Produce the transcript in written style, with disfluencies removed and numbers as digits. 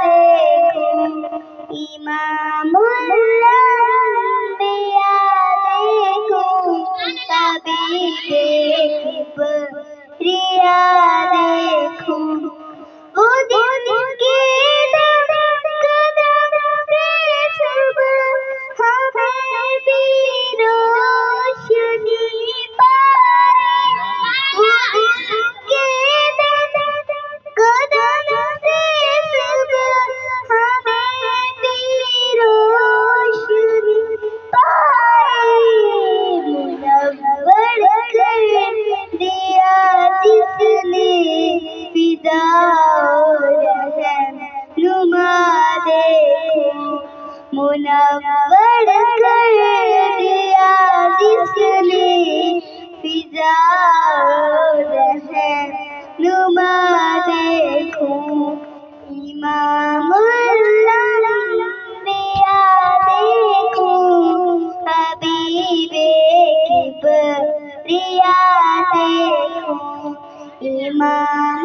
دیکھوں امام الانبیاء دیکھوں حبیب کبریا دیکھوں وہ دن کے قدم سے صبح ہمیں بھی روشنی پائے وہ دن کے قدم سے صبح ہمیں بھی روشنی پائے منور کر دیا جس نے فضا رہنما دیکھوں منور کر دیا جس نے فضا رہنما دیکھوں امام الانبیاء دیکھوں حبیب کبریا دیکھوں امام